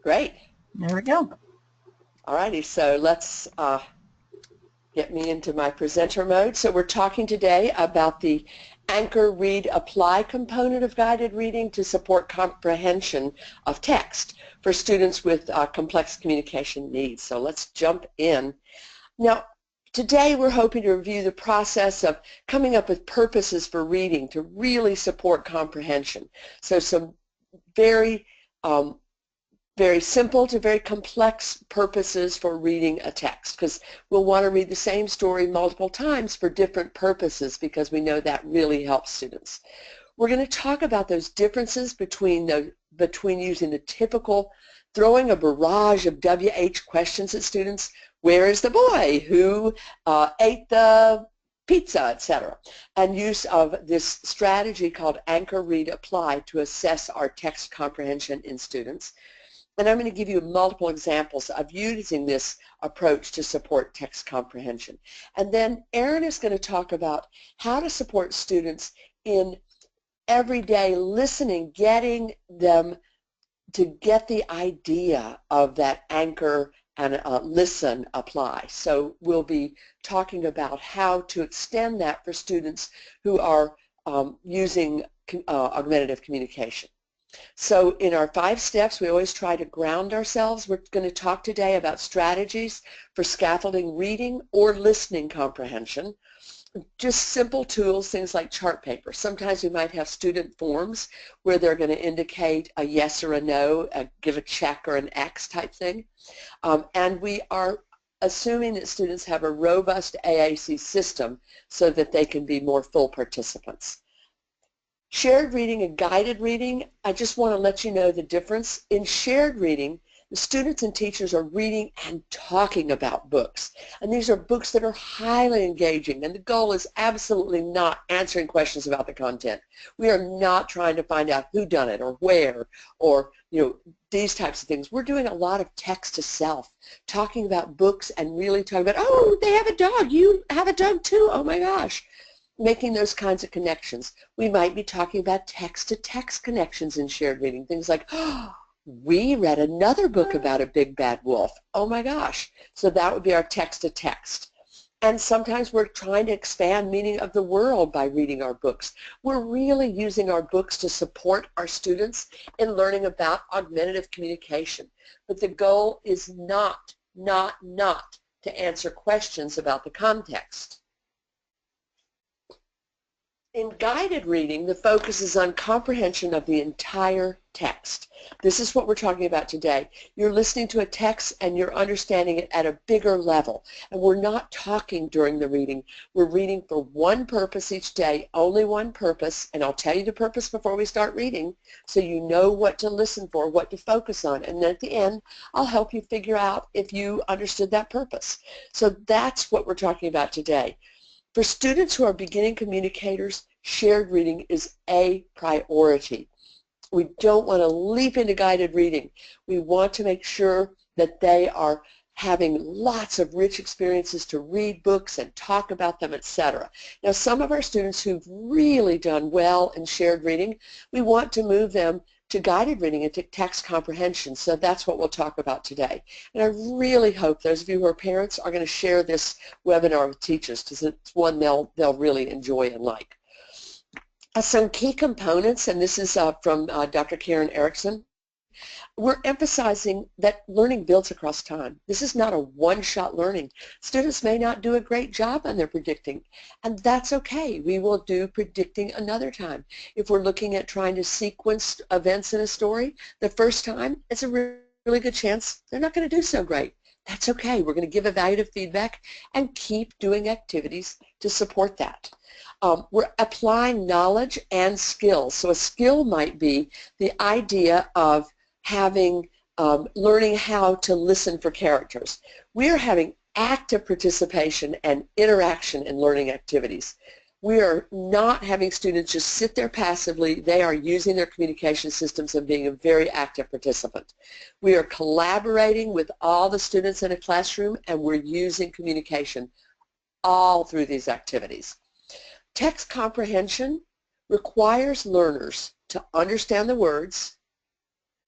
Great. There we go. All righty, so let's get me into my presenter mode. So we're talking today about the Anchor, Read, Apply component of guided reading to support comprehension of text for students with complex communication needs. So let's jump in. Now, today we're hoping to review the process of coming up with purposes for reading to really support comprehension. So some very very simple to very complex purposes for reading a text, because we'll want to read the same story multiple times for different purposes because we know that really helps students. We're going to talk about those differences between using the typical throwing a barrage of WH questions at students. Where is the boy? Who ate the pizza, etc., and use of this strategy called Anchor, Read, Apply to assess our text comprehension in students. And I'm going to give you multiple examples of using this approach to support text comprehension. And then Erin is going to talk about how to support students in everyday listening, getting them to get the idea of that anchor and listen, apply. So we'll be talking about how to extend that for students who are using augmentative communication. So in our 5 steps, we always try to ground ourselves. We're going to talk today about strategies for scaffolding reading or listening comprehension. Just simple tools, things like chart paper. Sometimes we might have student forms where they're going to indicate a yes or a no, give a check or an X type thing. And we are assuming that students have a robust AAC system so that they can be more full participants. Shared reading and guided reading, I just want to let you know the difference. In shared reading, the students and teachers are reading and talking about books. And these are books that are highly engaging, and the goal is absolutely not answering questions about the content. We are not trying to find out who done it or where or, these types of things. We're doing a lot of text to self, talking about books and really talking about, oh, they have a dog. You have a dog too. Oh my gosh. Making those kinds of connections. We might be talking about text-to-text connections in shared reading, things like, oh, we read another book about a big bad wolf. Oh my gosh. So that would be our text-to-text. And sometimes we're trying to expand meaning of the world by reading our books. We're really using our books to support our students in learning about augmentative communication. But the goal is not to answer questions about the context. In guided reading, the focus is on comprehension of the entire text. This is what we're talking about today. You're listening to a text and you're understanding it at a bigger level. And we're not talking during the reading. We're reading for one purpose each day, only one purpose. And I'll tell you the purpose before we start reading so you know what to listen for, what to focus on. And then at the end, I'll help you figure out if you understood that purpose. So that's what we're talking about today. For students who are beginning communicators, shared reading is a priority. We don't want to leap into guided reading. We want to make sure that they are having lots of rich experiences to read books and talk about them, etc. Now, some of our students who've really done well in shared reading, we want to move them to guided reading and to text comprehension. So that's what we'll talk about today. And I really hope those of you who are parents are going to share this webinar with teachers because it's one they'll really enjoy and like. Some key components, and this is from Dr. Karen Erickson. We're emphasizing that learning builds across time. This is not a one-shot learning. Students may not do a great job on their predicting, and that's okay. We will do predicting another time. If we're looking at trying to sequence events in a story, the first time, it's a really good chance they're not going to do so great. That's okay. We're going to give evaluative feedback and keep doing activities to support that. We're applying knowledge and skills. So a skill might be the idea of having, learning how to listen for characters. We're having active participation and interaction in learning activities. We are not having students just sit there passively. They are using their communication systems and being a very active participant. We are collaborating with all the students in a classroom, and we're using communication all through these activities. Text comprehension requires learners to understand the words,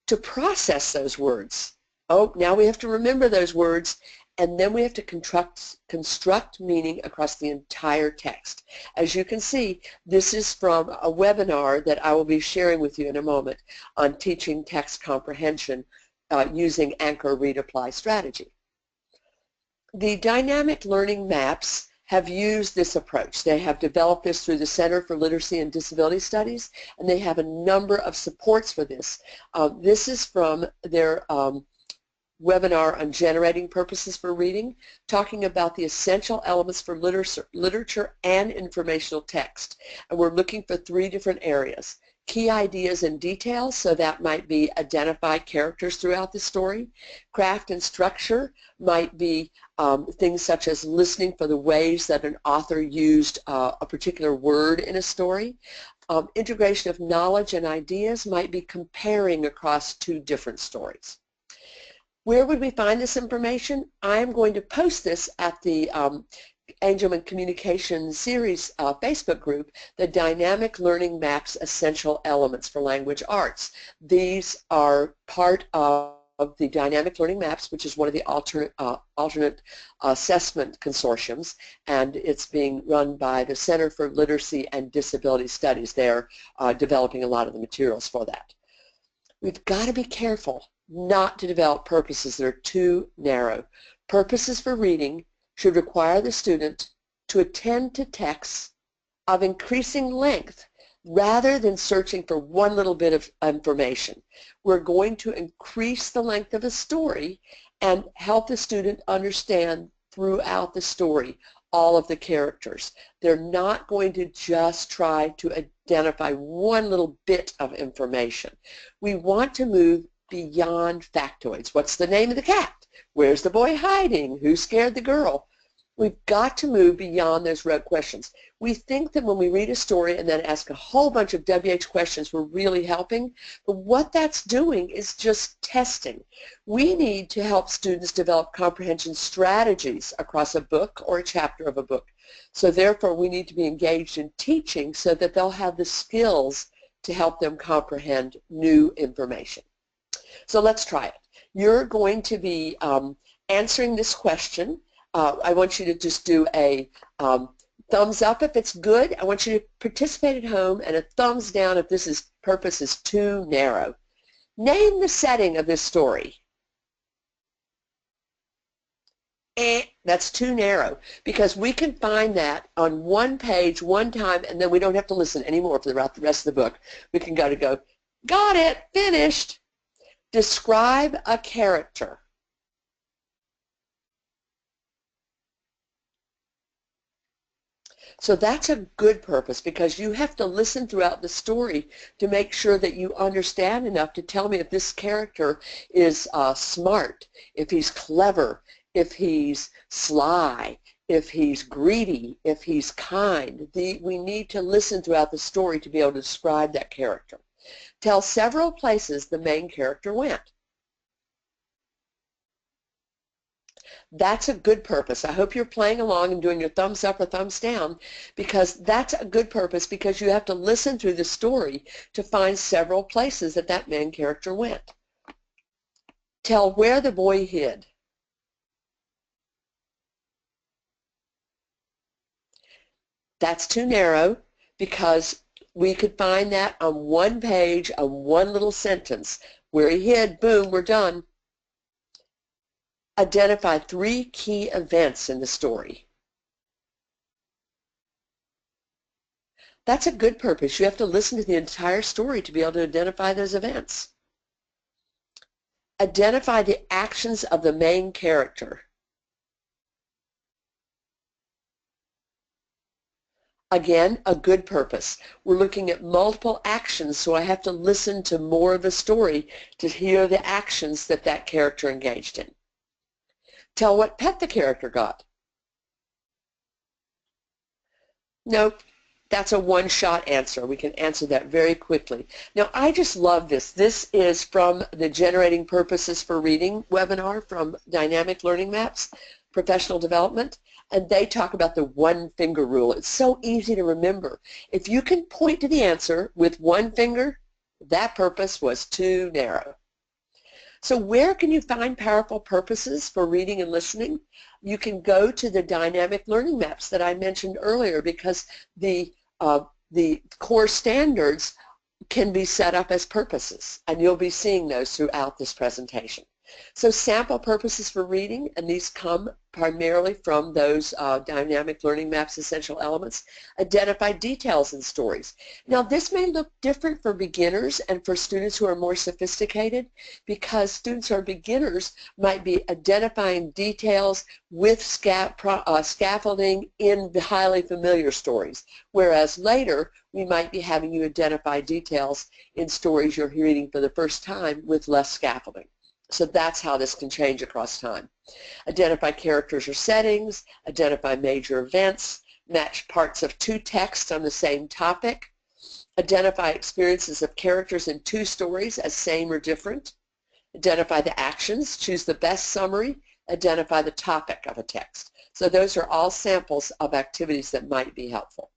to process those words. Oh, now we have to remember those words, and then we have to construct meaning across the entire text. As you can see, this is from a webinar that I will be sharing with you in a moment on teaching text comprehension using Anchor Read Apply strategy. The dynamic learning maps have used this approach. They have developed this through the Center for Literacy and Disability Studies, and they have a number of supports for this. This is from their webinar on generating purposes for reading, talking about the essential elements for literature and informational text. And we're looking for 3 different areas. Key ideas and details, so that might be identify characters throughout the story. Craft and structure might be things such as listening for the ways that an author used a particular word in a story. Integration of knowledge and ideas might be comparing across 2 different stories. Where would we find this information? I am going to post this at the Angelman Communication Series Facebook group, the Dynamic Learning Maps Essential Elements for Language Arts. These are part of the Dynamic Learning Maps, which is one of the alternate assessment consortiums, and it's being run by the Center for Literacy and Disability Studies. They're developing a lot of the materials for that. We've got to be careful not to develop purposes that are too narrow. Purposes for reading should require the student to attend to texts of increasing length rather than searching for one little bit of information. We're going to increase the length of a story and help the student understand throughout the story all of the characters. They're not going to just try to identify one little bit of information. We want to move beyond factoids. What's the name of the cat? Where's the boy hiding? Who scared the girl? We've got to move beyond those rote questions. We think that when we read a story and then ask a whole bunch of WH questions, we're really helping, but what that's doing is just testing. We need to help students develop comprehension strategies across a book or a chapter of a book. So therefore, we need to be engaged in teaching so that they'll have the skills to help them comprehend new information. So let's try it. You're going to be answering this question. I want you to just do a thumbs up if it's good. I want you to participate at home, and a thumbs down if this purpose is too narrow. Name the setting of this story. That's too narrow, because we can find that on one page, one time, and then we don't have to listen anymore for the rest of the book. We can go, got it, finished. Describe a character. So that's a good purpose, because you have to listen throughout the story to make sure that you understand enough to tell me if this character is smart, if he's clever, if he's sly, if he's greedy, if he's kind. We need to listen throughout the story to be able to describe that character. Tell several places the main character went. That's a good purpose. I hope you're playing along and doing your thumbs up or thumbs down, because that's a good purpose, because you have to listen through the story to find several places that main character went. Tell where the boy hid. That's too narrow, because we could find that on one page, on one little sentence. Where he hid, boom, we're done. Identify 3 key events in the story. That's a good purpose. You have to listen to the entire story to be able to identify those events. Identify the actions of the main character. Again, a good purpose. We're looking at multiple actions, so I have to listen to more of the story to hear the actions that character engaged in. Tell what pet the character got. Nope, that's a one-shot answer. We can answer that very quickly. Now, I just love this. This is from the Generating Purposes for Reading webinar from Dynamic Learning Maps, Professional Development. And they talk about the one-finger rule. It's so easy to remember. If you can point to the answer with one finger, that purpose was too narrow. So where can you find powerful purposes for reading and listening? You can go to the dynamic learning maps that I mentioned earlier, because the core standards can be set up as purposes, and you'll be seeing those throughout this presentation. So sample purposes for reading, and these come primarily from those dynamic learning maps essential elements. Identify details in stories. Now this may look different for beginners and for students who are more sophisticated, because students who are beginners might be identifying details with scaffolding in the highly familiar stories, whereas later we might be having you identify details in stories you're reading for the first time with less scaffolding. So that's how this can change across time. Identify characters or settings, identify major events, match parts of two texts on the same topic, identify experiences of characters in two stories as same or different, identify the actions, choose the best summary, identify the topic of a text. So those are all samples of activities that might be helpful.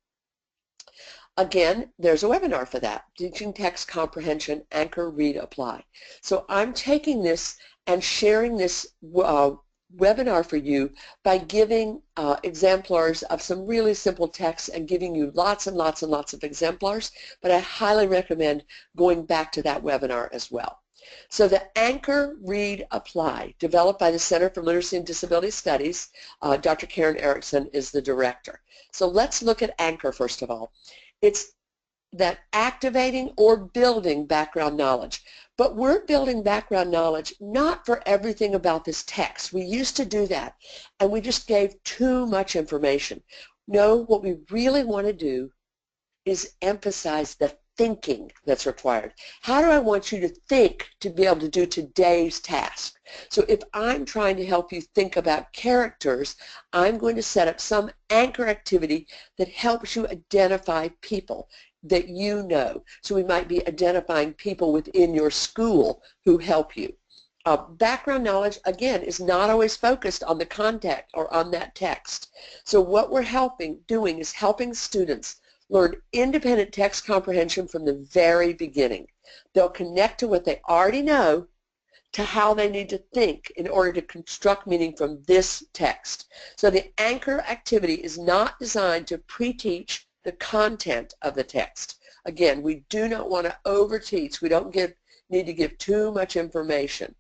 Again, there's a webinar for that, Teaching Text Comprehension, Anchor, Read, Apply. So I'm taking this and sharing this webinar for you by giving exemplars of some really simple texts and giving you lots and lots and lots of exemplars, but I highly recommend going back to that webinar as well. So the Anchor, Read, Apply, developed by the Center for Literacy and Disability Studies, Dr. Karen Erickson is the director. So let's look at Anchor first of all. It's that activating or building background knowledge. But we're building background knowledge not for everything about this text. We used to do that, and we just gave too much information. No, what we really want to do is emphasize the thinking that's required. How do I want you to think to be able to do today's task? So if I'm trying to help you think about characters, I'm going to set up some anchor activity that helps you identify people that you know. So we might be identifying people within your school who help you. Background knowledge, again, is not always focused on the content or on that text. So what we're doing is helping students learn independent text comprehension from the very beginning. They'll connect to what they already know to how they need to think in order to construct meaning from this text. So the anchor activity is not designed to pre-teach the content of the text. Again, we do not want to over-teach. We don't need to give too much information.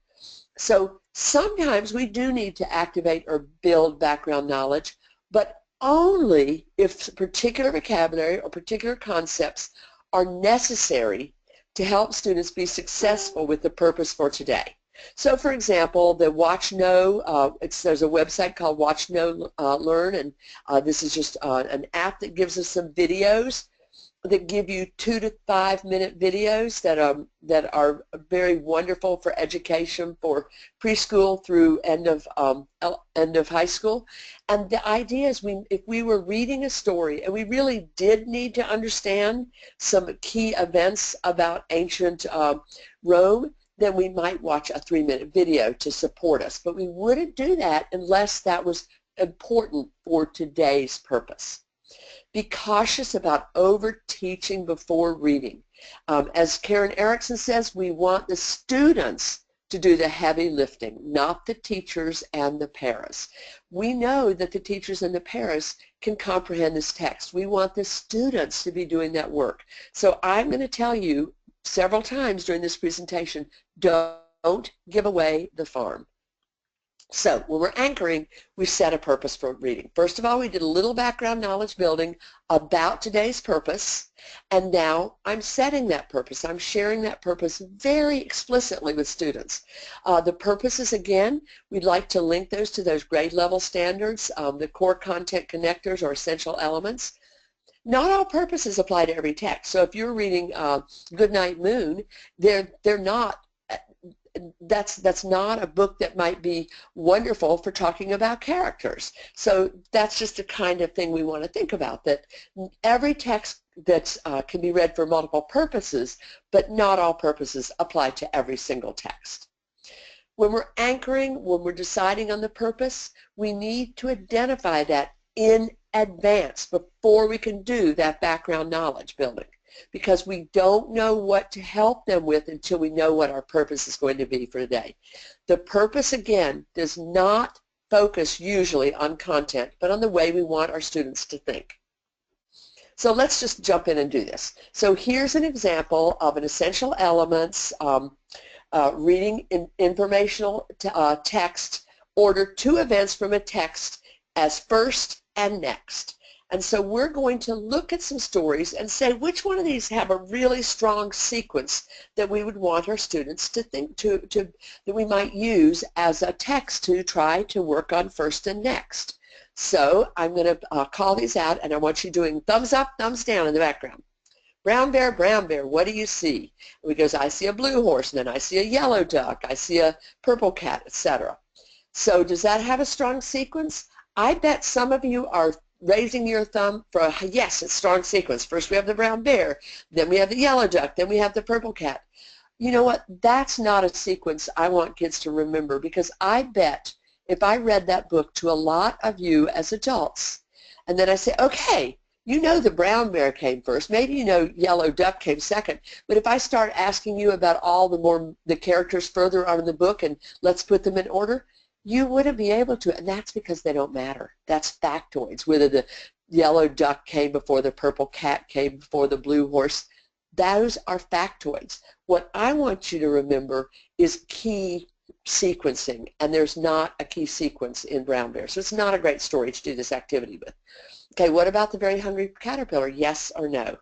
So sometimes we do need to activate or build background knowledge, but only if particular vocabulary or particular concepts are necessary to help students be successful with the purpose for today. So for example, the Watch Know, there's a website called Watch Know Learn, and this is just an app that gives us some videos that give you 2 to 5 minute videos that are very wonderful for education for preschool through end of high school. And the idea is if we were reading a story and we really did need to understand some key events about ancient Rome, then we might watch a 3-minute video to support us. But we wouldn't do that unless that was important for today's purpose. Be cautious about over-teaching before reading. As Karen Erickson says, we want the students to do the heavy lifting, not the teachers and the paras. We know that the teachers and the paras can comprehend this text. We want the students to be doing that work. So I'm going to tell you several times during this presentation, don't give away the farm. So when we're anchoring, we set a purpose for reading. First of all, we did a little background knowledge building about today's purpose, and now I'm setting that purpose. I'm sharing that purpose very explicitly with students. The purposes, again, we'd like to link those to those grade level standards. The core content connectors are essential elements. Not all purposes apply to every text. So if you're reading Goodnight Moon, that's not a book that might be wonderful for talking about characters. So that's just the kind of thing we want to think about, that every text that can be read for multiple purposes, but not all purposes apply to every single text. When we're anchoring, when we're deciding on the purpose, we need to identify that in advance before we can do that background knowledge building. because we don't know what to help them with until we know what our purpose is going to be for the day. The purpose, again, does not focus usually on content, but on the way we want our students to think. So let's just jump in and do this. So here's an example of an essential elements reading informational text, order two events from a text as first and next. And so we're going to look at some stories and say which one of these have a really strong sequence that we would want our students to think that we might use as a text to try to work on first and next. So I'm going to call these out, and I want you doing thumbs up, thumbs down in the background. Brown bear, what do you see? And he goes, I see a blue horse, and then I see a yellow duck, I see a purple cat, etc. So does that have a strong sequence? I bet some of you are raising your thumb for a yes, it's strong sequence. First we have the brown bear, then we have the yellow duck, then we have the purple cat. You know what? That's not a sequence I want kids to remember, because I bet if I read that book to a lot of you as adults, and then I say, okay, you know the brown bear came first, maybe you know yellow duck came second, but if I start asking you about all the characters further on in the book and let's put them in order, you wouldn't be able to, and that's because they don't matter. That's factoids, whether the yellow duck came before the purple cat came before the blue horse. Those are factoids. What I want you to remember is key sequencing, and there's not a key sequence in Brown Bear, so it's not a great story to do this activity with. Okay, what about the Very Hungry Caterpillar? Yes or no?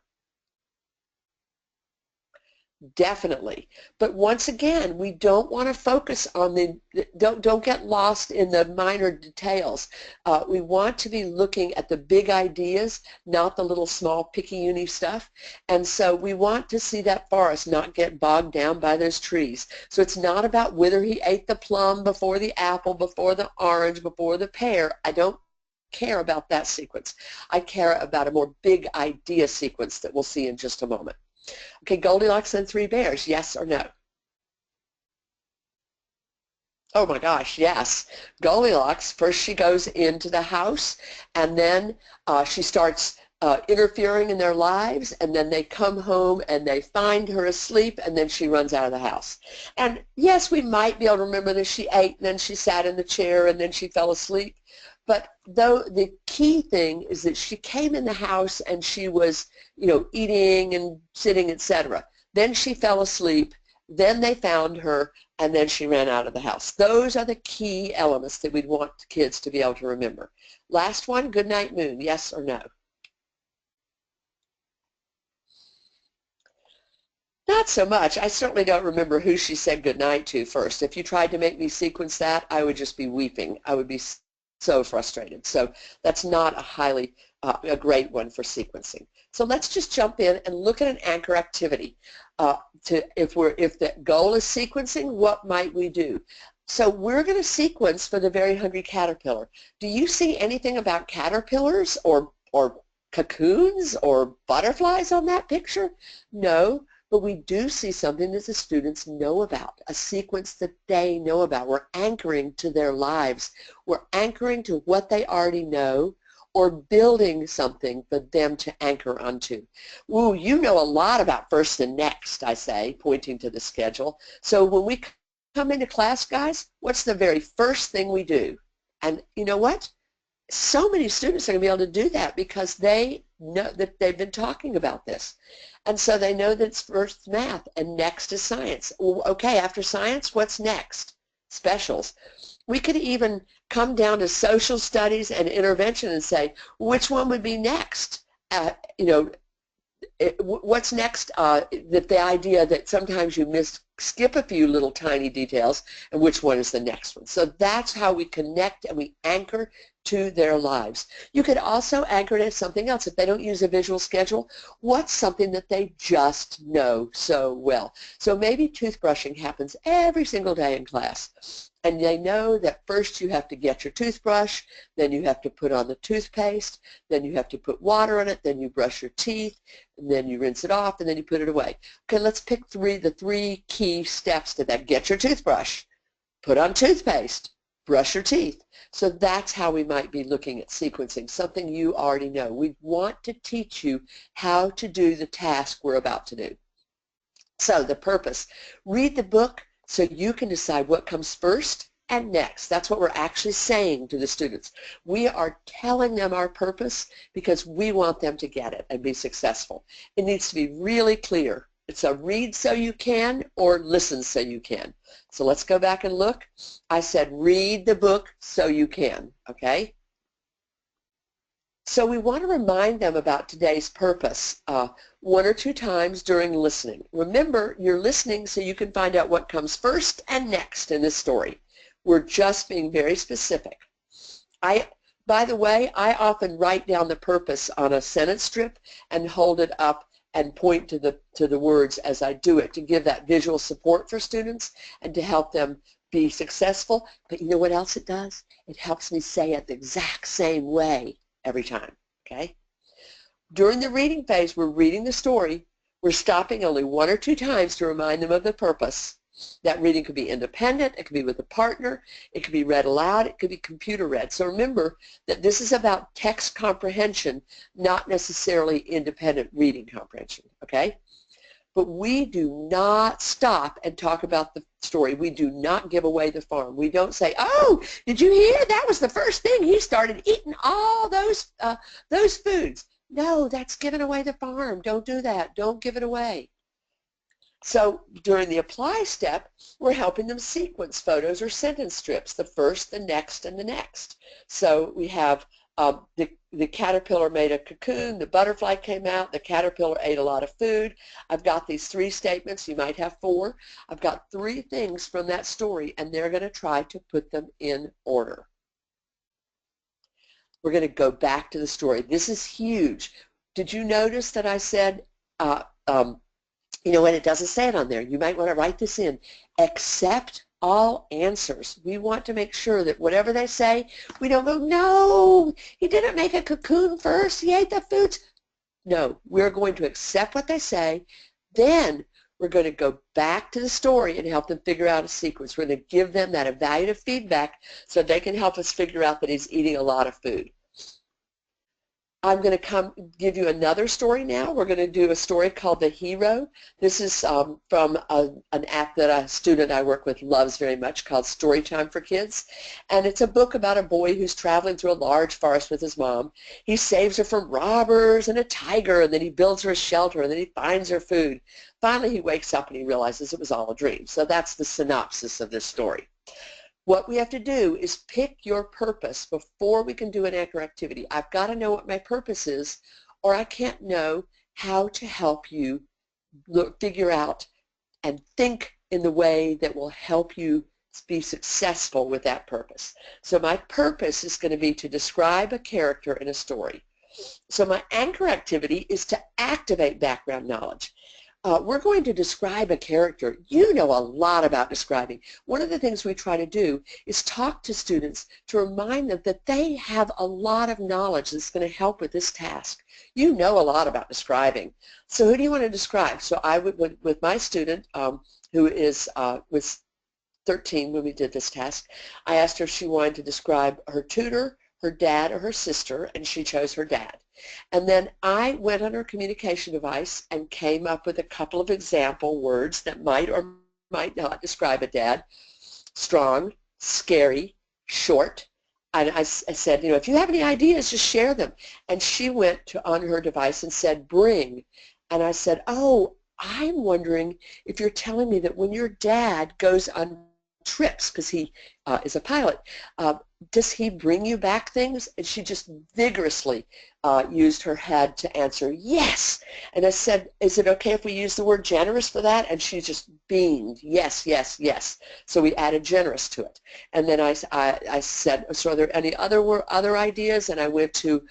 Definitely. But once again, we don't want to focus on don't get lost in the minor details. We want to be looking at the big ideas, not the little small picky-uni stuff. And so we want to see that forest not get bogged down by those trees. So it's not about whether he ate the plum before the apple, before the orange, before the pear. I don't care about that sequence. I care about a more big idea sequence that we'll see in just a moment. Okay, Goldilocks and Three Bears, yes or no? Oh my gosh, yes. Goldilocks, first she goes into the house, and then she starts interfering in their lives, and then they come home and they find her asleep, and then she runs out of the house. And yes, we might be able to remember that she ate, and then she sat in the chair, and then she fell asleep. But though the key thing is that she came in the house and she was, eating and sitting, etc. Then she fell asleep, then they found her, and then she ran out of the house. Those are the key elements that we'd want kids to be able to remember. Last one, Goodnight Moon, yes or no? Not so much. I certainly don't remember who she said goodnight to first. If you tried to make me sequence that, I would just be weeping. I would be so frustrated. So that's not a great one for sequencing. So let's just jump in and look at an anchor activity. If the goal is sequencing, what might we do? So we're going to sequence for the Very Hungry Caterpillar. Do you see anything about caterpillars or cocoons or butterflies on that picture? No. But we do see something that the students know about, a sequence that they know about. We're anchoring to their lives. We're anchoring to what they already know, or building something for them to anchor onto. Ooh, you know a lot about first and next, I say, pointing to the schedule. So when we come into class, guys, what's the very first thing we do? And you know what? So many students are going to be able to do that because they know that they've been talking about this. And so they know that it's first math and next is science. Okay, after science, what's next? Specials. We could even come down to social studies and intervention and say, which one would be next? What's next? The idea that sometimes you skip a few little tiny details, and which one is the next one. So that's how we connect and we anchor to their lives. You could also anchor it as something else. If they don't use a visual schedule, what's something that they just know so well? So maybe toothbrushing happens every single day in class. And they know that first you have to get your toothbrush, then you have to put on the toothpaste, then you have to put water on it, then you brush your teeth, and then you rinse it off, and then you put it away. Okay, let's pick the three key steps to that. Get your toothbrush, put on toothpaste, brush your teeth. So that's how we might be looking at sequencing, something you already know. We want to teach you how to do the task we're about to do. So the purpose, read the book so you can decide what comes first and next. That's what we're actually saying to the students. We are telling them our purpose because we want them to get it and be successful. It needs to be really clear. It's a read so you can or listen so you can. So let's go back and look. I said read the book so you can, okay? So we want to remind them about today's purpose one or two times during listening. Remember, you're listening so you can find out what comes first and next in this story. We're just being very specific. By the way, I often write down the purpose on a sentence strip and hold it up and point to the words as I do it to give that visual support for students and to help them be successful. But you know what else it does? It helps me say it the exact same way every time, okay? During the reading phase, we're reading the story. We're stopping only one or two times to remind them of the purpose. That reading could be independent, it could be with a partner, it could be read aloud, it could be computer read. So remember that this is about text comprehension, not necessarily independent reading comprehension, okay? But we do not stop and talk about the story. We do not give away the farm. We don't say, oh, did you hear? That was the first thing. He started eating all those foods. No, that's giving away the farm. Don't do that. Don't give it away. So during the apply step, we're helping them sequence photos or sentence strips, the first, the next, and the next. So we have the caterpillar made a cocoon, the butterfly came out, the caterpillar ate a lot of food. I've got these three statements, you might have four. I've got three things from that story, and they're going to try to put them in order. We're going to go back to the story. This is huge. Did you notice that I said, you know what, it doesn't say it on there. You might want to write this in. Accept all answers. We want to make sure that whatever they say, we don't go, no, he didn't make a cocoon first. He ate the foods. No, we're going to accept what they say. Then we're going to go back to the story and help them figure out a sequence. We're going to give them that evaluative feedback so they can help us figure out that he's eating a lot of food. I'm going to give you another story now. We're going to do a story called The Hero. This is from an app that a student I work with loves very much called Storytime for Kids. And it's a book about a boy who's traveling through a large forest with his mom. He saves her from robbers and a tiger, and then he builds her a shelter, and then he finds her food. Finally, he wakes up and he realizes it was all a dream. So that's the synopsis of this story. What we have to do is pick your purpose before we can do an anchor activity. I've got to know what my purpose is, or I can't know how to help you figure out and think in the way that will help you be successful with that purpose. So my purpose is going to be to describe a character in a story. So my anchor activity is to activate background knowledge. We're going to describe a character. You know a lot about describing. One of the things we try to do is talk to students to remind them that they have a lot of knowledge that's going to help with this task. You know a lot about describing. So who do you want to describe? So I would, with my student who was 13 when we did this task, I asked her if she wanted to describe her tutor, her dad, or her sister, and she chose her dad. And then I went on her communication device and came up with a couple of example words that might or might not describe a dad. Strong, scary, short. And I said, you know, if you have any ideas, just share them. And she went on her device and said, bring. And I said, oh, I'm wondering if you're telling me that when your dad goes on trips, because he is a pilot, does he bring you back things? And she just vigorously used her head to answer yes. And I said, is it okay if we use the word generous for that? And she just beamed, yes, yes, yes. So we added generous to it. And then I said, so are there any other ideas? And I went to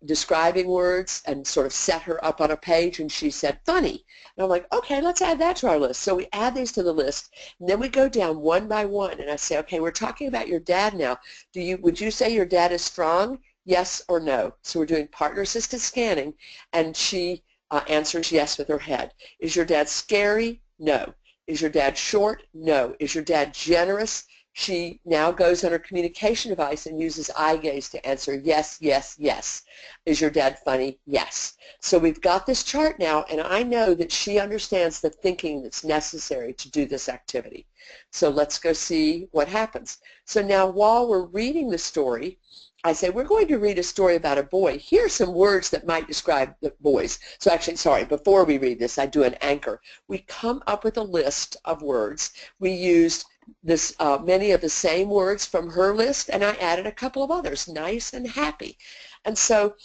describing words and sort of set her up on a page, and she said funny. And I'm like, okay, let's add that to our list. So we add these to the list, and then we go down one by one, and I say, okay, we're talking about your dad now. Would you say your dad is strong? Yes or no? So we're doing partner-assisted scanning, and she answers yes with her head. Is your dad scary? No. Is your dad short? No. Is your dad generous? She now goes on her communication device and uses eye gaze to answer yes, yes, yes. Is your dad funny? Yes. So we've got this chart now, and I know that she understands the thinking that's necessary to do this activity. So let's go see what happens. So now while we're reading the story, I say, we're going to read a story about a boy. Here are some words that might describe the boys. So actually, sorry, before we read this, I do an anchor. We come up with a list of words. We used this many of the same words from her list, and I added a couple of others, nice and happy. And so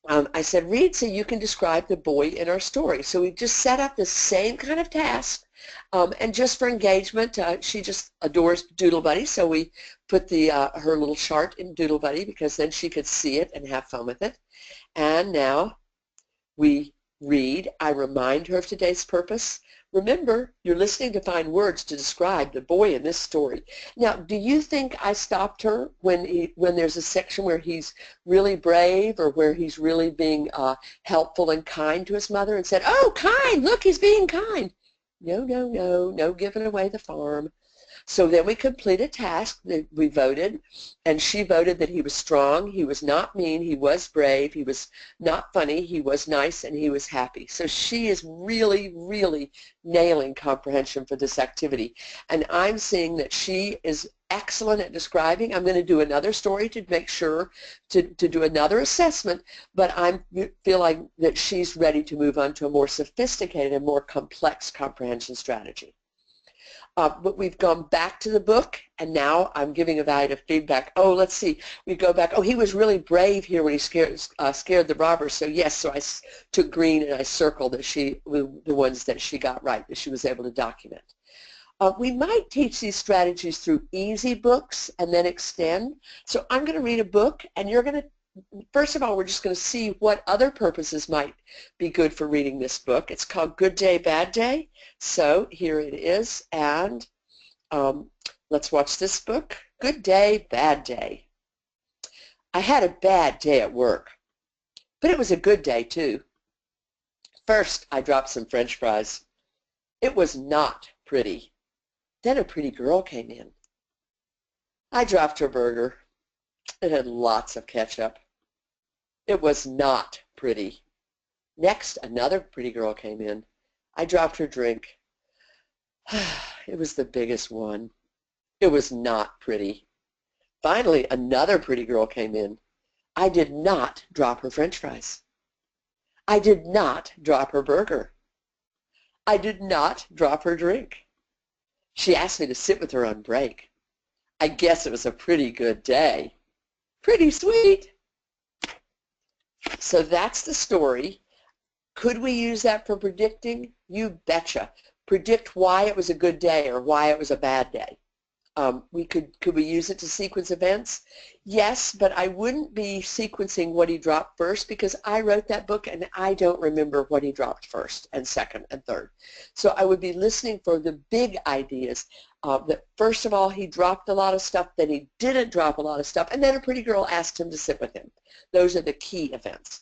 I said, read so you can describe the boy in our story. So we just set up the same kind of task. And just for engagement, she just adores Doodle Buddy, so we put her little chart in Doodle Buddy because then she could see it and have fun with it. And now we read. I remind her of today's purpose. Remember, you're listening to find words to describe the boy in this story. Now, do you think I stopped her when there's a section where he's really brave or where he's really being helpful and kind to his mother and said, oh, kind, look, he's being kind. No, no, no, no giving away the farm. So then we complete a task that we voted, and she voted that he was strong, he was not mean, he was brave, he was not funny, he was nice, and he was happy. So she is really, really nailing comprehension for this activity. And I'm seeing that she is excellent at describing. I'm going to do another story to make sure to do another assessment, but I feel like that she's ready to move on to a more sophisticated and more complex comprehension strategy. But we've gone back to the book, and now I'm giving evaluative feedback. Oh, let's see. We go back. Oh, he was really brave here when he scared the robbers. So yes, so I took green and I circled that the ones that she got right, that she was able to document. We might teach these strategies through easy books and then extend. So I'm going to read a book, and you're going to, first of all, we're just going to see what other purposes might be good for reading this book. It's called Good Day, Bad Day. So here it is, and let's watch this book. Good Day, Bad Day. I had a bad day at work, but it was a good day too. First, I dropped some French fries. It was not pretty. Then a pretty girl came in. I dropped her burger. It had lots of ketchup. It was not pretty. Next, another pretty girl came in. I dropped her drink. It was the biggest one. It was not pretty. Finally, another pretty girl came in. I did not drop her French fries. I did not drop her burger. I did not drop her drink. She asked me to sit with her on break. I guess it was a pretty good day. Pretty sweet. So that's the story. Could we use that for predicting? You betcha. Predict why it was a good day or why it was a bad day. Could we use it to sequence events? Yes, but I wouldn't be sequencing what he dropped first because I wrote that book and I don't remember what he dropped first and second and third. So I would be listening for the big ideas that first of all he dropped a lot of stuff, then he didn't drop a lot of stuff, and then a pretty girl asked him to sit with him. Those are the key events.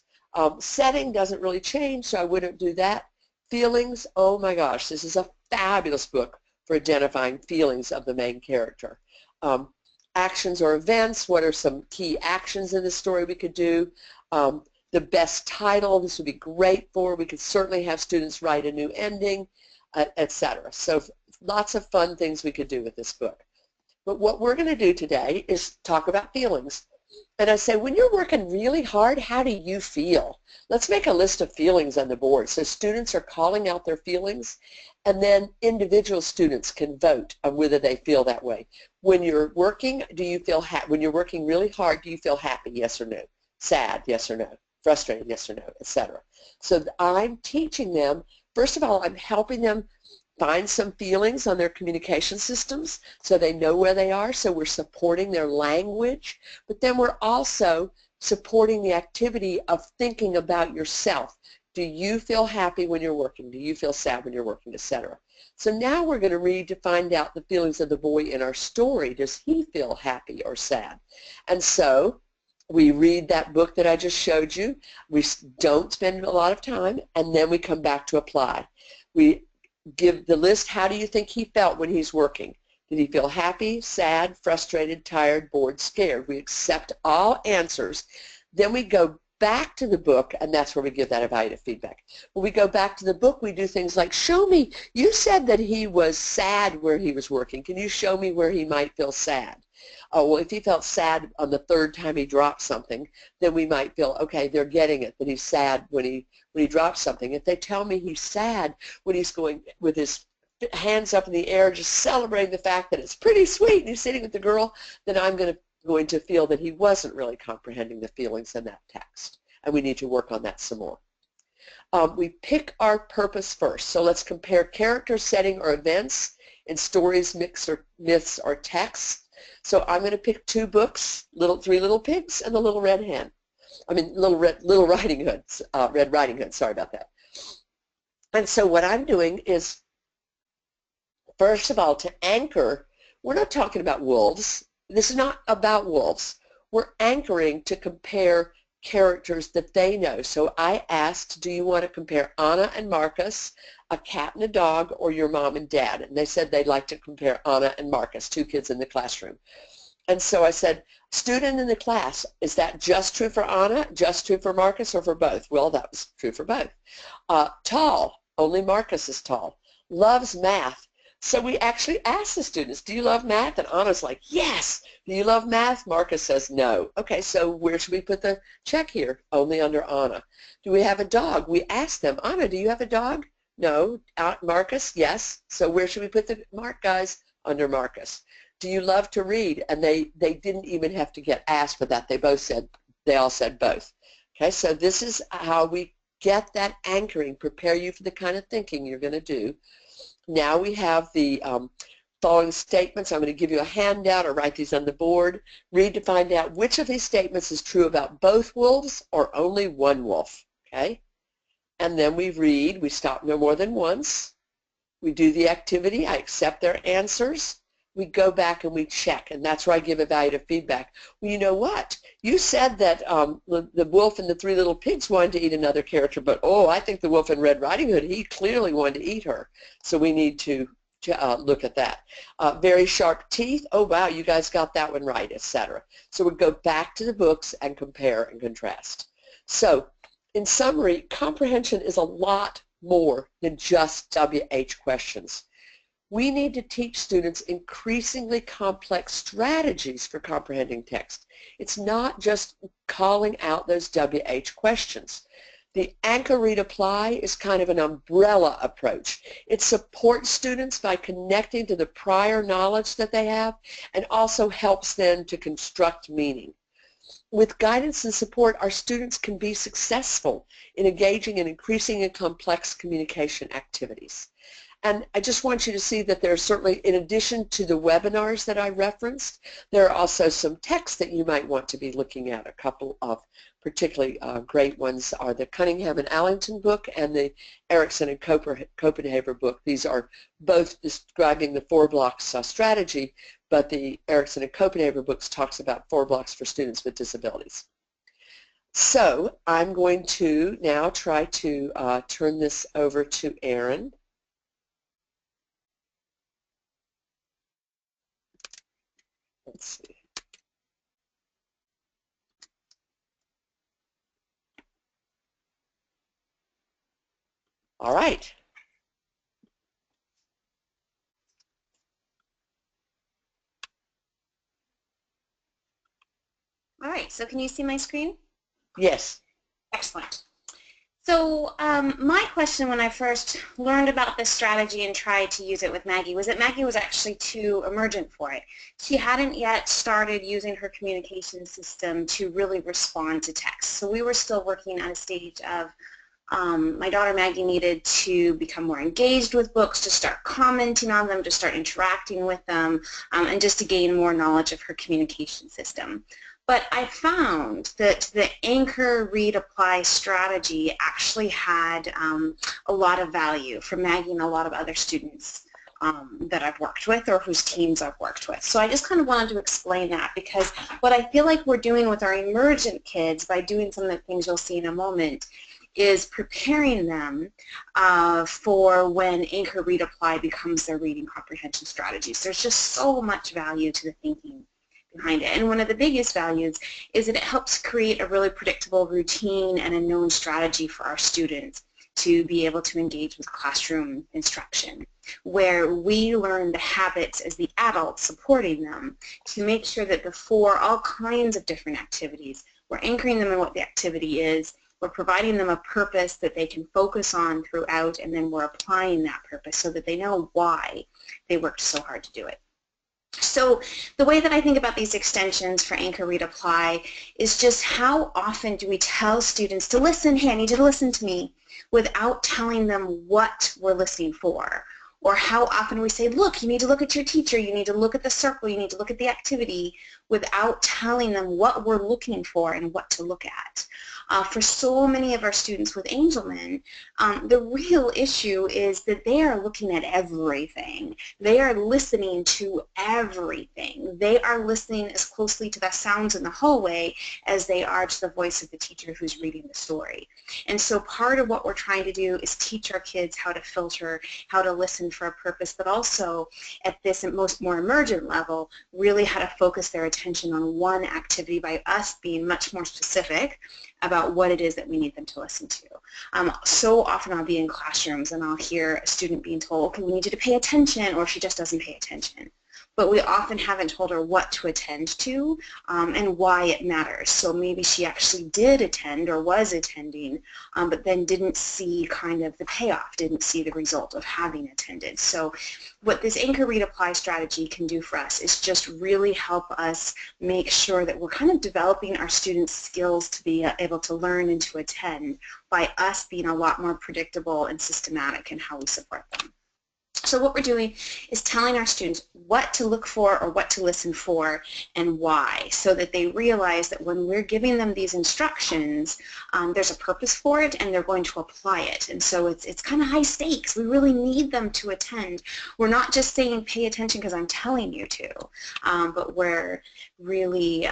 Setting doesn't really change, so I wouldn't do that. Feelings, oh my gosh, this is a fabulous book for identifying feelings of the main character. Actions or events, what are some key actions in the story we could do? The best title, this would be great for. We could certainly have students write a new ending, etc. So lots of fun things we could do with this book. But what we're going to do today is talk about feelings. And I say, when you're working really hard, how do you feel? Let's make a list of feelings on the board. So students are calling out their feelings, and then individual students can vote on whether they feel that way. When you're working, do you feel happy? When you're working really hard, do you feel happy, yes or no? Sad, yes or no? Frustrated, yes or no, etc. So I'm teaching them, first of all, I'm helping them find some feelings on their communication systems so they know where they are. So we're supporting their language, but then we're also supporting the activity of thinking about yourself. Do you feel happy when you're working? Do you feel sad when you're working, etc.? So now we're going to read to find out the feelings of the boy in our story. Does he feel happy or sad? And so we read that book that I just showed you. We don't spend a lot of time, and then we come back to apply. We give the list, how do you think he felt when he's working? Did he feel happy, sad, frustrated, tired, bored, scared? We accept all answers. Then we go back to the book, and that's where we give that evaluative feedback. When we go back to the book, we do things like, show me, you said that he was sad where he was working. Can you show me where he might feel sad? Oh, well, if he felt sad on the third time he dropped something, then we might feel, okay, they're getting it, that he's sad when he drops something. If they tell me he's sad when he's going with his hands up in the air, just celebrating the fact that it's pretty sweet and he's sitting with the girl, then I'm going to feel that he wasn't really comprehending the feelings in that text, and we need to work on that some more. We pick our purpose first. So let's compare character, setting, or events in stories, myths, or texts. So I'm going to pick two books, Three Little Pigs and The Little Red Hen. I mean, Little Riding Hood, Red Riding Hood, sorry about that. And so what I'm doing is, first of all, to anchor, we're not talking about wolves. This is not about wolves. We're anchoring to compare characters that they know. So I asked, do you want to compare Anna and Marcus, a cat and a dog, or your mom and dad? And they said they'd like to compare Anna and Marcus, two kids in the classroom. And so I said, student in the class, is that just true for Anna, just true for Marcus, or for both? Well, that was true for both. Tall, only Marcus is tall. Loves math. So we actually asked the students, do you love math? And Anna's like, yes. Do you love math? Marcus says no. Okay, so where should we put the check here? Only under Anna. Do we have a dog? We asked them, Anna, do you have a dog? No. Marcus? Yes. So where should we put the mark, guys? Under Marcus. Do you love to read? And they didn't even have to get asked for that. They all said both. Okay, so this is how we get that anchoring, prepare you for the kind of thinking you're going to do. Now we have the following statements. I'm going to give you a handout or write these on the board. Read to find out which of these statements is true about both wolves or only one wolf. Okay? And then we read. We stop no more than once. We do the activity. I accept their answers. We go back and we check, and that's where I give evaluative feedback. Well, you know what? You said that the wolf and the Three Little Pigs wanted to eat another character, but oh, I think the wolf in Red Riding Hood, he clearly wanted to eat her. So we need to look at that. Very sharp teeth. Oh, wow, you guys got that one right, etc. So we go back to the books and compare and contrast. So in summary, comprehension is a lot more than just WH questions. We need to teach students increasingly complex strategies for comprehending text. It's not just calling out those WH questions. The anchor, read, apply is kind of an umbrella approach. It supports students by connecting to the prior knowledge that they have and also helps them to construct meaning. With guidance and support, our students can be successful in engaging in increasing and complex communication activities. And I just want you to see that there are certainly, in addition to the webinars that I referenced, there are also some texts that you might want to be looking at. A couple of particularly great ones are the Cunningham and Allington book and the Erickson and Copenhaver book. These are both describing the 4 blocks strategy, but the Erickson and Copenhaver books talks about 4 blocks for students with disabilities. So I'm going to now try to turn this over to Erin. Let's see. All right. All right, so can you see my screen? Yes. Excellent. So my question when I first learned about this strategy and tried to use it with Maggie was that Maggie was actually too emergent for it. She hadn't yet started using her communication system to really respond to text. So we were still working at a stage of my daughter Maggie needed to become more engaged with books, to start commenting on them, to start interacting with them, and just to gain more knowledge of her communication system. But I found that the anchor, read, apply strategy actually had a lot of value for Maggie and a lot of other students that I've worked with or whose teams I've worked with. So I just kind of wanted to explain that, because what I feel like we're doing with our emergent kids by doing some of the things you'll see in a moment is preparing them for when Anchor, Read, Apply becomes their reading comprehension strategies. There's just so much value to the thinking behind it. And one of the biggest values is that it helps create a really predictable routine and a known strategy for our students to be able to engage with classroom instruction, where we learn the habits as the adults supporting them to make sure that before all kinds of different activities, we're anchoring them in what the activity is, we're providing them a purpose that they can focus on throughout, and then we're applying that purpose so that they know why they worked so hard to do it. So the way that I think about these extensions for Anchor, Read, Apply is just how often do we tell students to listen, hey, I need you to listen to me, without telling them what we're listening for. Or how often we say, look, you need to look at your teacher, you need to look at the circle, you need to look at the activity, without telling them what we're looking for and what to look at. For so many of our students with Angelman, the real issue is that they are looking at everything. They are listening to everything. They are listening as closely to the sounds in the hallway as they are to the voice of the teacher who's reading the story. And so part of what we're trying to do is teach our kids how to filter, how to listen for a purpose, but also at this more emergent level, really how to focus their attention on one activity by us being much more specific about what it is that we need them to listen to. So often I'll be in classrooms and I'll hear a student being told, okay, we need you to pay attention, or she just doesn't pay attention. But we often haven't told her what to attend to and why it matters. So maybe she actually did attend or was attending, but then didn't see kind of the payoff, didn't see the result of having attended. So what this Anchor, Read, Apply strategy can do for us is just really help us make sure that we're kind of developing our students' skills to be able to learn and to attend by us being a lot more predictable and systematic in how we support them. So what we're doing is telling our students what to look for or what to listen for and why, so that they realize that when we're giving them these instructions, there's a purpose for it and they're going to apply it. And so it's kind of high stakes. We really need them to attend. We're not just saying pay attention because I'm telling you to, but we're really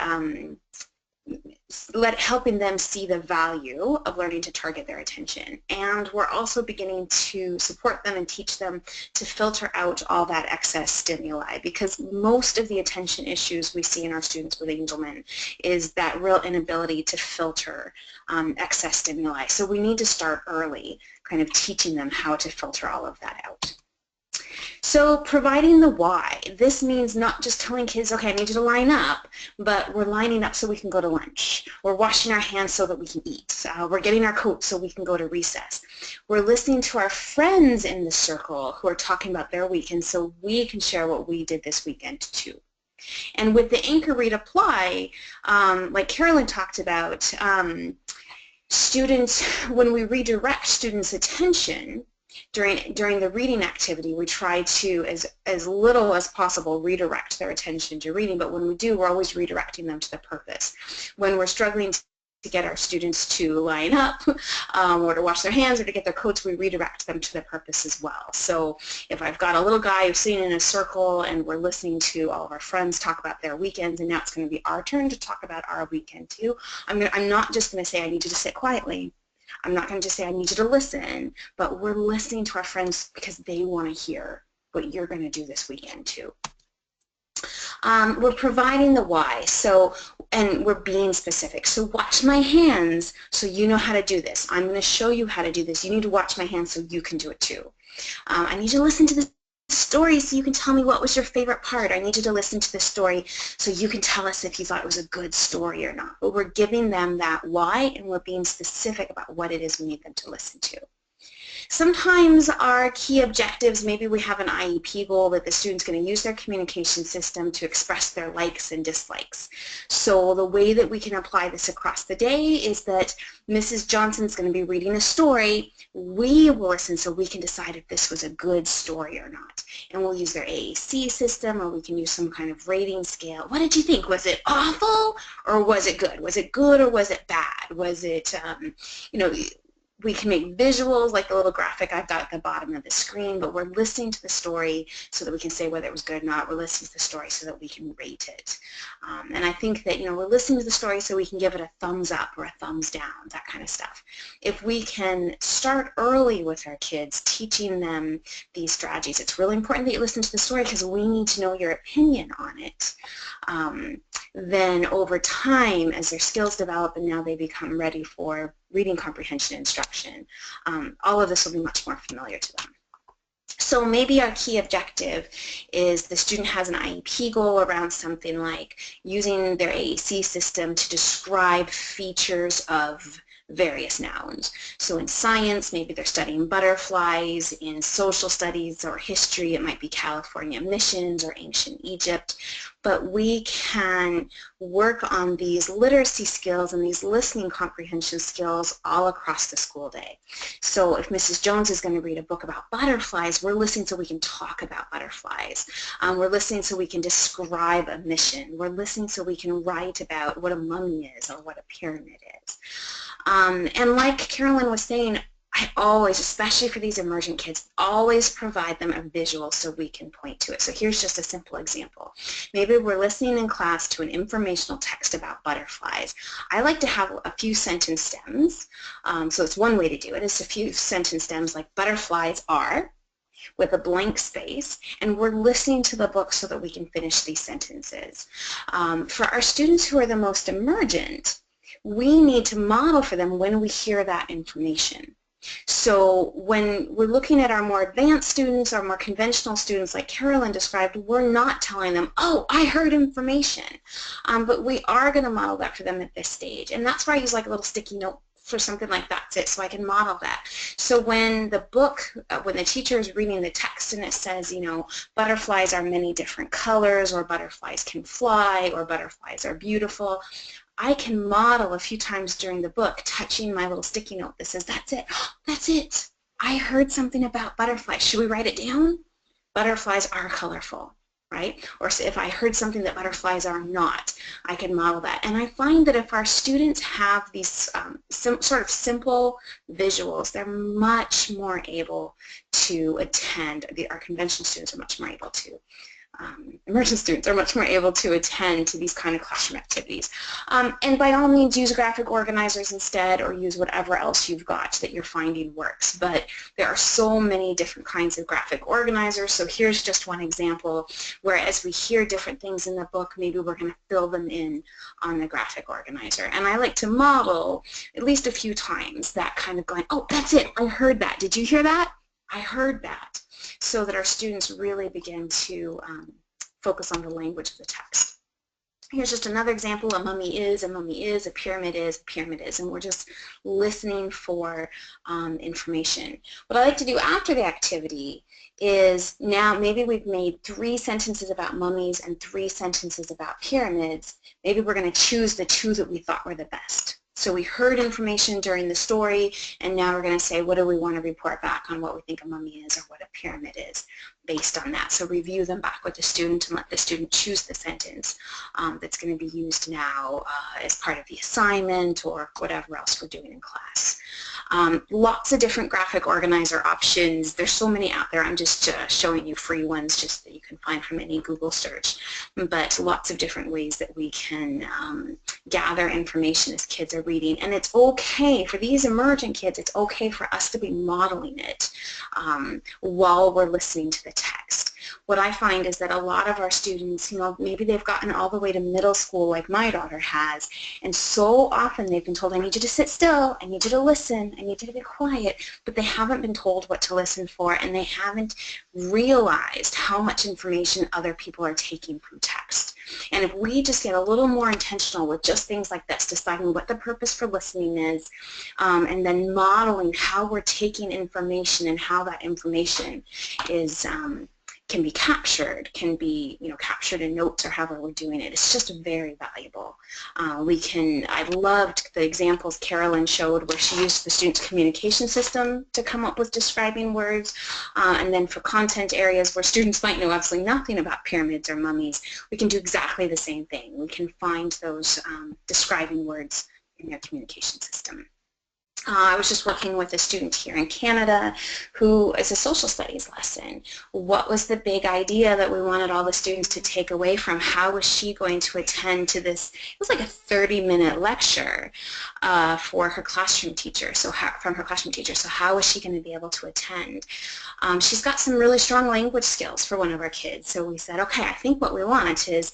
helping them see the value of learning to target their attention. And we're also beginning to support them and teach them to filter out all that excess stimuli, because most of the attention issues we see in our students with Angelman is that real inability to filter excess stimuli. So we need to start early, kind of teaching them how to filter all of that out. So providing the why. This means not just telling kids, okay, I need you to line up, but we're lining up so we can go to lunch. We're washing our hands so that we can eat. We're getting our coats so we can go to recess. We're listening to our friends in the circle who are talking about their weekend so we can share what we did this weekend too. And with the Anchor, Read, Apply, like Carolyn talked about, students, when we redirect students' attention, during the reading activity, we try to, as little as possible, redirect their attention to reading, but when we do, we're always redirecting them to the purpose. When we're struggling to get our students to line up or to wash their hands or to get their coats, we redirect them to the purpose as well. So if I've got a little guy who's sitting in a circle and we're listening to all of our friends talk about their weekends, and now it's going to be our turn to talk about our weekend too, I'm not just going to say, I need you to sit quietly. I'm not going to just say, I need you to listen, but we're listening to our friends because they want to hear what you're going to do this weekend too. We're providing the why, and we're being specific. So watch my hands so you know how to do this. I'm going to show you how to do this. You need to watch my hands so you can do it too. I need you to listen to the story so you can tell me what was your favorite part. I need you to listen to the story so you can tell us if you thought it was a good story or not. But we're giving them that why, and we're being specific about what it is we need them to listen to. Sometimes our key objectives, maybe we have an IEP goal that the student's going to use their communication system to express their likes and dislikes. So the way that we can apply this across the day is that Mrs. Johnson's going to be reading a story. We will listen so we can decide if this was a good story or not. And we'll use their AAC system, or we can use some kind of rating scale. What did you think? Was it awful or was it good? Was it good or was it bad? Was it, we can make visuals like the little graphic I've got at the bottom of the screen, but we're listening to the story so that we can say whether it was good or not. We're listening to the story so that we can rate it. And I think that, we're listening to the story so we can give it a thumbs up or a thumbs down, that kind of stuff. If we can start early with our kids, teaching them these strategies, it's really important that you listen to the story because we need to know your opinion on it. Then over time, as their skills develop and now they become ready for reading comprehension instruction, all of this will be much more familiar to them. So maybe our key objective is the student has an IEP goal around something like using their AAC system to describe features of various nouns. So in science, maybe they're studying butterflies. In social studies or history, it might be California missions or ancient Egypt. But we can work on these literacy skills and these listening comprehension skills all across the school day. So if Mrs. Jones is going to read a book about butterflies, we're listening so we can talk about butterflies. We're listening so we can describe a mission. We're listening so we can write about what a mummy is or what a pyramid is. And like Carolyn was saying, I always, especially for these emergent kids, always provide them a visual so we can point to it. So here's just a simple example. Maybe we're listening in class to an informational text about butterflies. I like to have a few sentence stems. So it's one way to do it. It's a few sentence stems like butterflies are, with a blank space, and we're listening to the book so that we can finish these sentences. For our students who are the most emergent, we need to model for them when we hear that information. So when we're looking at our more advanced students, our more conventional students like Carolyn described, we're not telling them, oh, I heard information. But we are going to model that for them at this stage. And that's where I use like a little sticky note for something like that's it, so I can model that. So when the book, when the teacher is reading the text and it says, butterflies are many different colors, or butterflies can fly, or butterflies are beautiful, I can model a few times during the book, touching my little sticky note that says, that's it, that's it. I heard something about butterflies. Should we write it down? Butterflies are colorful, right? Or if I heard something that butterflies are not, I can model that. And I find that if our students have these sort of simple visuals, they're much more able to attend. Our convention students are much more able to. Emergent students are much more able to attend to these kind of classroom activities. And by all means, use graphic organizers instead, or use whatever else you've got that you're finding works. But there are so many different kinds of graphic organizers. So here's just one example where as we hear different things in the book, maybe we're going to fill them in on the graphic organizer. And I like to model at least a few times that kind of going, oh, that's it, I heard that. Did you hear that? I heard that. So that our students really begin to focus on the language of the text. Here's just another example. A mummy is, a pyramid is, and we're just listening for information. What I like to do after the activity is now maybe we've made 3 sentences about mummies and 3 sentences about pyramids. Maybe we're going to choose the 2 that we thought were the best. So we heard information during the story, and now we're going to say, what do we want to report back on what we think a mummy is or what a pyramid is based on that. So review them back with the student and let the student choose the sentence that's going to be used now as part of the assignment or whatever else we're doing in class. Lots of different graphic organizer options. There's so many out there. I'm just showing you free ones just that you can find from any Google search. But lots of different ways that we can gather information as kids are reading. And it's okay for these emergent kids, it's okay for us to be modeling it while we're listening to the text. What I find is that a lot of our students, maybe they've gotten all the way to middle school like my daughter has, and so often they've been told, I need you to sit still, I need you to listen, I need you to be quiet, but they haven't been told what to listen for, and they haven't realized how much information other people are taking from text. And if we just get a little more intentional with just things like this, deciding what the purpose for listening is, and then modeling how we're taking information and how that information is can be captured, captured in notes or however we're doing it. It's just very valuable. I loved the examples Carolyn showed where she used the student's communication system to come up with describing words, and then for content areas where students might know absolutely nothing about pyramids or mummies, we can do exactly the same thing. We can find those describing words in their communication system. I was just working with a student here in Canada who is a social studies lesson. What was the big idea that we wanted all the students to take away from? How was she going to attend to this? It was like a 30-minute lecture for her classroom teacher, from her classroom teacher. So how was she going to be able to attend? She's got some really strong language skills for one of our kids. So we said, okay, I think what we want is,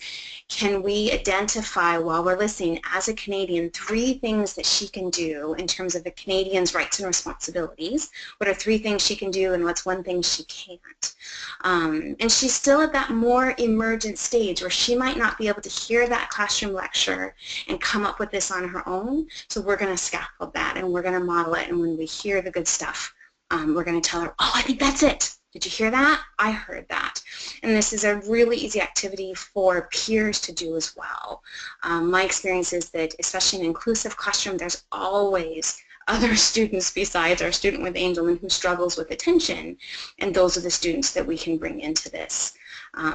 can we identify while we're listening as a Canadian 3 things that she can do in terms of a Canadian's rights and responsibilities? What are 3 things she can do and what's 1 thing she can't? And she's still at that more emergent stage where she might not be able to hear that classroom lecture and come up with this on her own. So we're going to scaffold that and we're going to model it, and when we hear the good stuff, we're going to tell her, oh, I think that's it. Did you hear that? I heard that. And this is a really easy activity for peers to do as well. My experience is that, especially in an inclusive classroom, there's always other students besides our student with Angelman who struggles with attention, and those are the students that we can bring into this,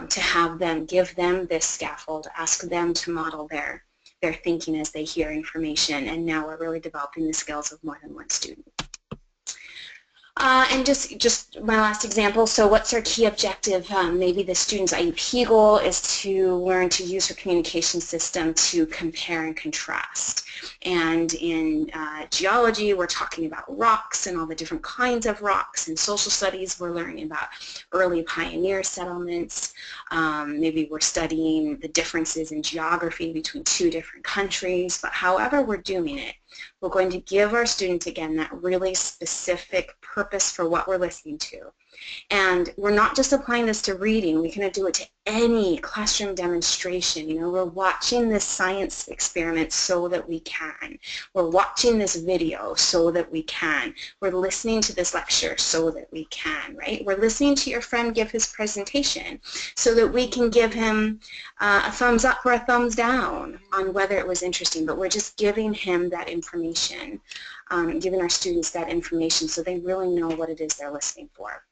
to have them, give them this scaffold, ask them to model their thinking as they hear information, and now we're really developing the skills of more than one student. And just my last example, so what's our key objective? Maybe the student's IEP goal is to learn to use her communication system to compare and contrast. And in geology, we're talking about rocks and all the different kinds of rocks. In social studies, we're learning about early pioneer settlements. Maybe we're studying the differences in geography between 2 different countries. But however we're doing it, we're going to give our students, again, that really specific purpose for what we're listening to. And we're not just applying this to reading. We can do it to any classroom demonstration. You know, we're watching this science experiment so that we can. We're watching this video so that we can. We're listening to this lecture so that we can, right? We're listening to your friend give his presentation so that we can give him a thumbs up or a thumbs down on whether it was interesting. But we're just giving him that information, giving our students that information so they really know what it is they're listening for.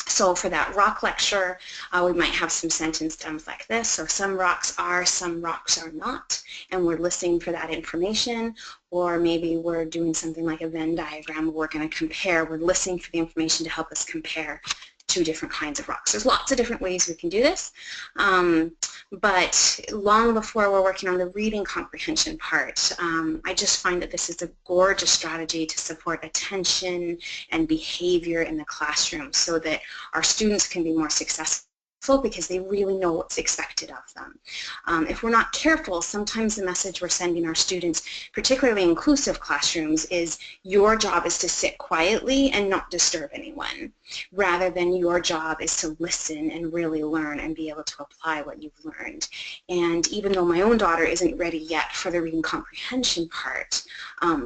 So for that rock lecture, we might have some sentence stems like this. So some rocks are not, and we're listening for that information. Or maybe we're doing something like a Venn diagram. We're going to compare. We're listening for the information to help us compare 2 different kinds of rocks. There's lots of different ways we can do this, but long before we're working on the reading comprehension part, I just find that this is a gorgeous strategy to support attention and behavior in the classroom so that our students can be more successful because they really know what's expected of them. If we're not careful, sometimes the message we're sending our students, particularly in inclusive classrooms, is your job is to sit quietly and not disturb anyone, rather than your job is to listen and really learn and be able to apply what you've learned. And even though my own daughter isn't ready yet for the reading comprehension part,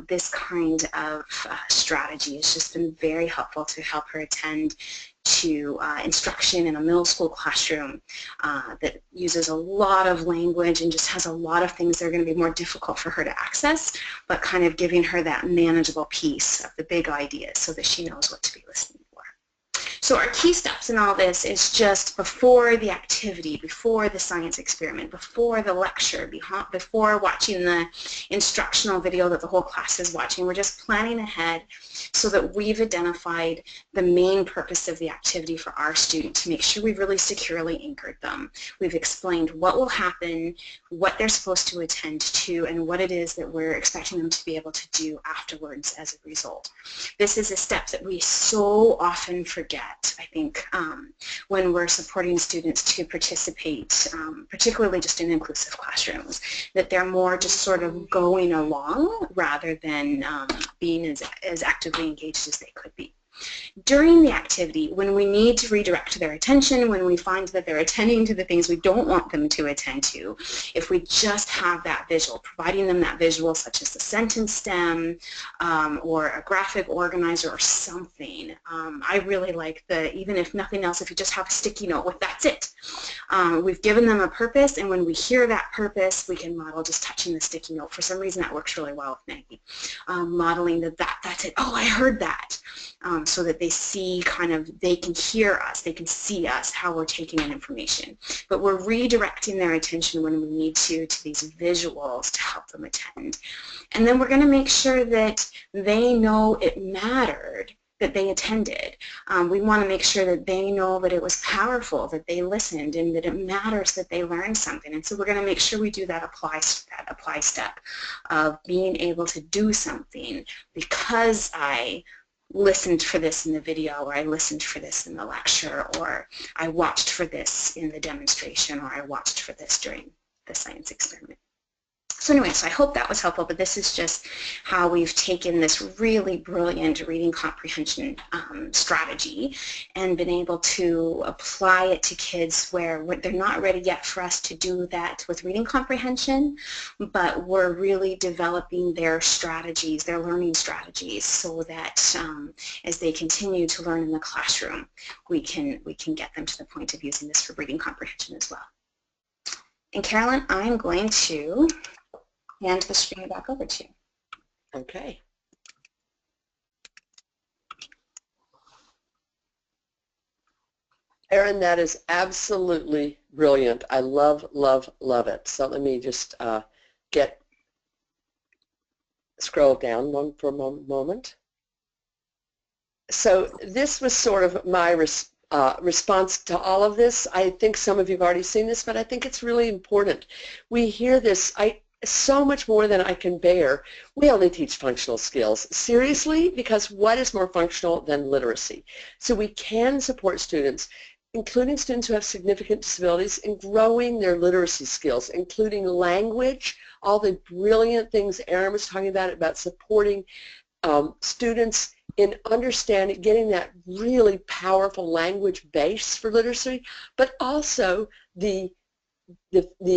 this kind of strategy has just been very helpful to help her attend to instruction in a middle school classroom that uses a lot of language and just has a lot of things that are going to be more difficult for her to access, but kind of giving her that manageable piece of the big ideas so that she knows what to be listening for. So our key steps in all this is just before the activity, before the science experiment, before the lecture, before watching the instructional video that the whole class is watching. We're just planning ahead so that we've identified the main purpose of the activity for our student to make sure we've really securely anchored them. We've explained what will happen, what they're supposed to attend to, and what it is that we're expecting them to be able to do afterwards as a result. This is a step that we so often forget, I think, when we're supporting students to participate, particularly just in inclusive classrooms, that they're more just sort of going along rather than being as actively engaged as they could be. During the activity, when we need to redirect their attention, when we find that they're attending to the things we don't want them to attend to, if we just have that visual, providing them that visual such as a sentence stem or a graphic organizer or something, I really like even if nothing else, if you just have a sticky note with that's it. We've given them a purpose, and when we hear that purpose, we can model just touching the sticky note. For some reason, that works really well with Maggie. Modeling that's it. Oh, I heard that. so that they see they can hear us, they can see us, how we're taking in information. But we're redirecting their attention when we need to these visuals to help them attend. And then we're going to make sure that they know it mattered that they attended. We want to make sure that they know that it was powerful, that they listened, and that it matters that they learned something. And so we're going to make sure we do that apply step of being able to do something because I listened for this in the video, or I listened for this in the lecture, or I watched for this in the demonstration, or I watched for this during the science experiment. So anyway, so I hope that was helpful, but this is just how we've taken this really brilliant reading comprehension strategy and been able to apply it to kids where they're not ready yet for us to do that with reading comprehension, but we're really developing their strategies, their learning strategies, so that as they continue to learn in the classroom, we can get them to the point of using this for reading comprehension as well. And Carolyn, I'm going to hand the screen back over to you. Okay. Erin, that is absolutely brilliant. I love, love, love it. So let me just scroll down for a moment. So this was sort of my response to all of this. I think some of you have already seen this, but I think it's really important. We hear this so much more than I can bear. We only teach functional skills. Seriously, because what is more functional than literacy? So we can support students, including students who have significant disabilities, in growing their literacy skills, including language, all the brilliant things Erin was talking about supporting students in understanding, getting that really powerful language base for literacy, but also the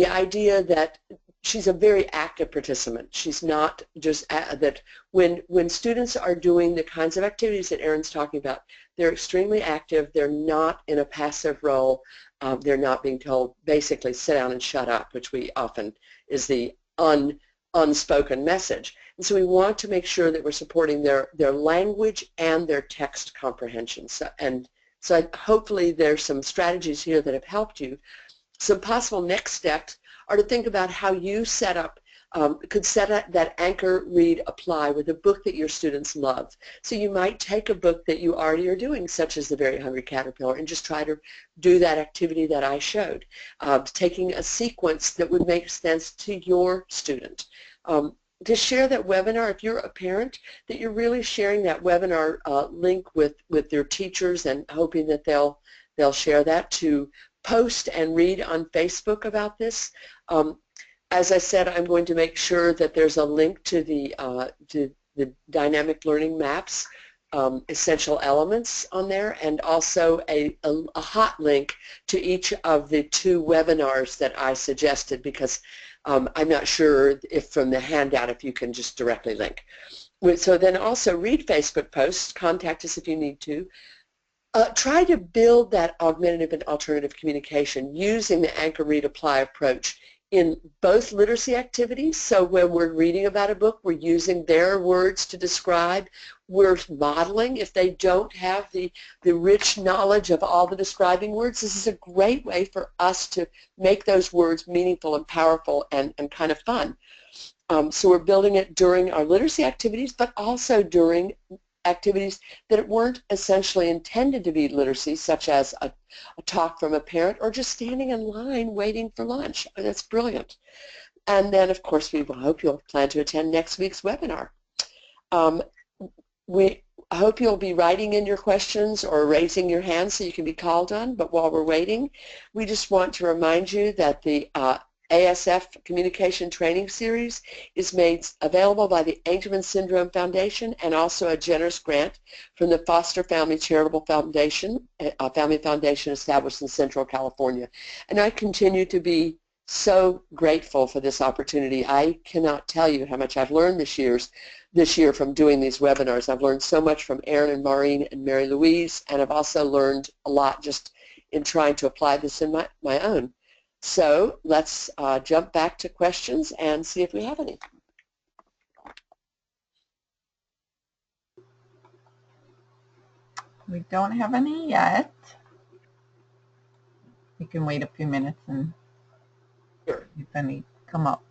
idea that she's a very active participant. She's not just that when students are doing the kinds of activities that Erin's talking about, they're extremely active. They're not in a passive role. They're not being told basically sit down and shut up, which we often is the unspoken message. And so we want to make sure that we're supporting their language and their text comprehension. So hopefully there's some strategies here that have helped you. Some possible next steps are to think about how you could set up that anchor, read, apply with a book that your students love. So you might take a book that you already are doing, such as The Very Hungry Caterpillar, and just try to do that activity that I showed, taking a sequence that would make sense to your student. To share that webinar, if you're a parent, that you're really sharing that webinar link with their teachers and hoping that they'll share that, to post and read on Facebook about this. As I said, I'm going to make sure that there's a link to the dynamic learning maps, essential elements on there, and also a hot link to each of the 2 webinars that I suggested, because I'm not sure if from the handout if you can just directly link. So then also read Facebook posts, contact us if you need to. Try to build that augmentative and alternative communication using the anchor, read, apply approach in both literacy activities. So when we're reading about a book, we're using their words to describe. We're modeling. If they don't have the rich knowledge of all the describing words, this is a great way for us to make those words meaningful and powerful and kind of fun. So we're building it during our literacy activities, but also during activities that weren't essentially intended to be literacy, such as a talk from a parent or just standing in line waiting for lunch. That's brilliant. And then, of course, we hope you'll plan to attend next week's webinar. We hope you'll be writing in your questions or raising your hand so you can be called on, but while we're waiting, we just want to remind you that the ASF Communication Training Series is made available by the Angelman Syndrome Foundation and also a generous grant from the Foster Family Charitable Foundation, a family foundation established in Central California. And I continue to be so grateful for this opportunity. I cannot tell you how much I've learned this year from doing these webinars. I've learned so much from Erin and Maureen and Mary Louise, and I've also learned a lot just in trying to apply this in my own. So let's jump back to questions and see if we have any. We don't have any yet. We can wait a few minutes and Sure. if any come up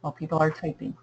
while people are typing.